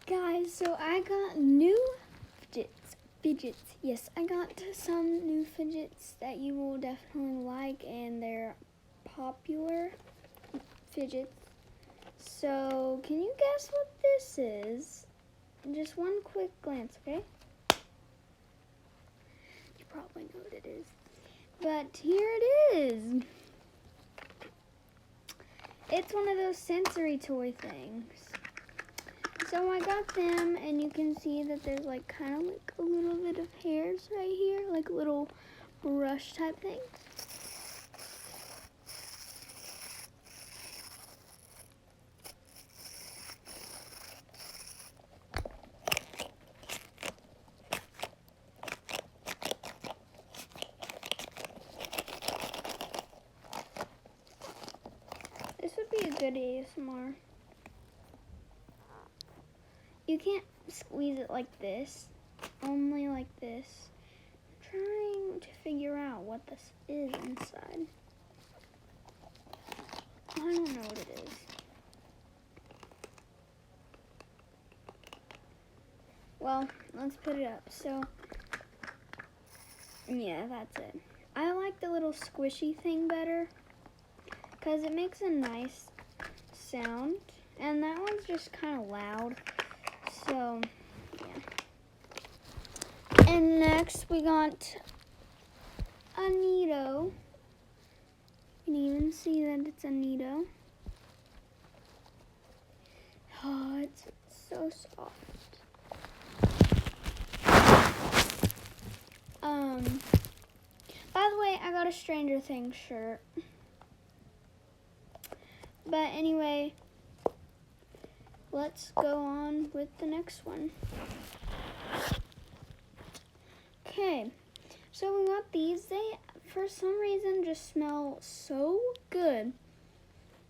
Guys, so I got new fidgets. Yes, I got some new fidgets that you will definitely like, and they're popular fidgets. So, can you guess what this is? Just one quick glance, okay? You probably know what it is. But here it is. It's one of those sensory toy things. So I got them, and you can see that there's like kind of like a little bit of hairs right here, like little brush type things. This would be a good ASMR. You can't squeeze it like this, only like this. I'm trying to figure out what this is inside. I don't know what it is. Well, let's put it up. So, yeah, that's it. I like the little squishy thing better because it makes a nice sound, and that one's just kind of loud. So, yeah. And next we got a Neato. You can even see that it's a Neato. Oh, it's so soft. By the way, I got a Stranger Things shirt. But anyway, let's go on with the next one. Okay, so we got these. They, for some reason, just smell so good.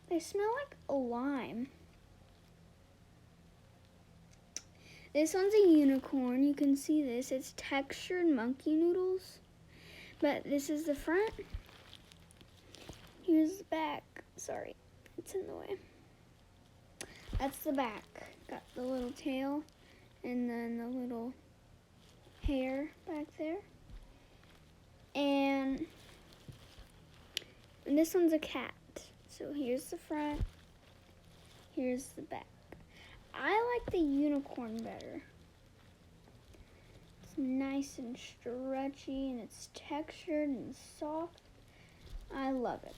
They smell like a lime. This one's a unicorn. You can see this. It's textured monkey noodles. But this is the front. Here's the back. Sorry, it's in the way. That's the back. Got the little tail and then the little hair back there. And this one's a cat. So here's the front. Here's the back. I like the unicorn better. It's nice and stretchy, and it's textured and soft. I love it.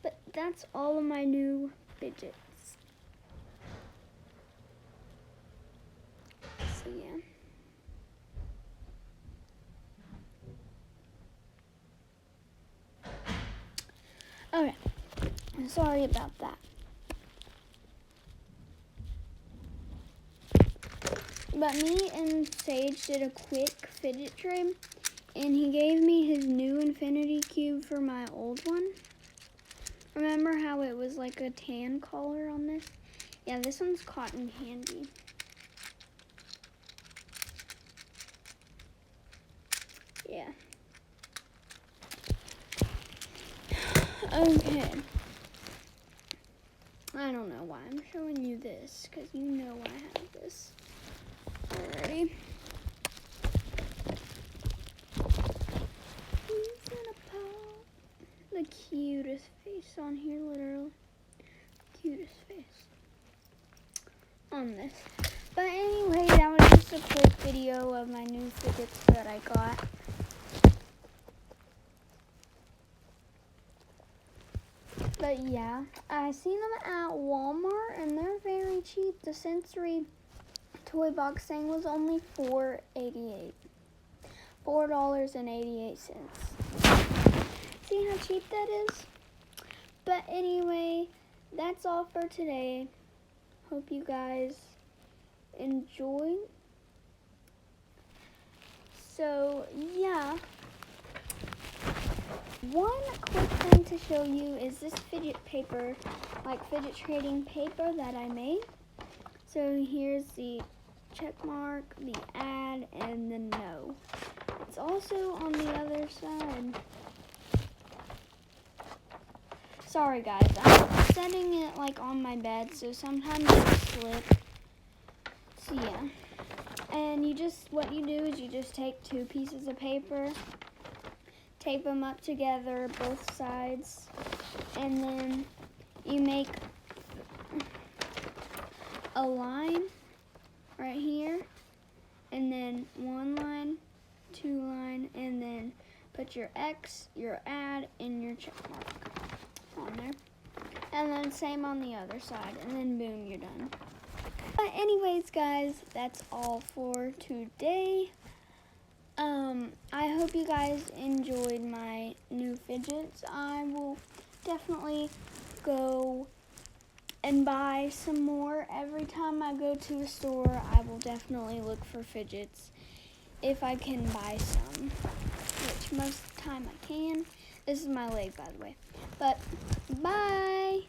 But that's all of my new fidgets. So yeah. Okay. Sorry about that. But me and Sage did a quick fidget trade, and he gave me his new infinity cube for my old one. Remember how it was like a tan color on this? Yeah, this one's cotton candy. Yeah. Okay. I don't know why I'm showing you this, because you know I have this already. He's gonna pop. The cutest face on here, literally. Cutest face on this. But anyway, that was just a quick video of my new fidgets that I got. But yeah, I seen them at Walmart, and they're very cheap. The sensory toy box thing was only $4.88. $4.88. See how cheap that is? But anyway, that's all for today. Hope you guys enjoy. So yeah. One quick thing to show you is this fidget paper, like fidget trading paper that I made. So here's the check mark, the add, and the no. It's also on the other side. Sorry guys, I'm setting it like on my bed, so sometimes it'll slip. So yeah, and what you do is you just take 2 pieces of paper, tape them up together, both sides, and then you make a line right here, and then 1 line, 2 line, and then put your X, your add, and your check mark on there. And then same on the other side, and then boom, you're done. But anyways, guys, that's all for today. I hope you guys enjoyed my new fidgets. I will definitely go and buy some more. Every time I go to a store, I will definitely look for fidgets if I can buy some, which most of the time I can. This is my leg, by the way. But bye!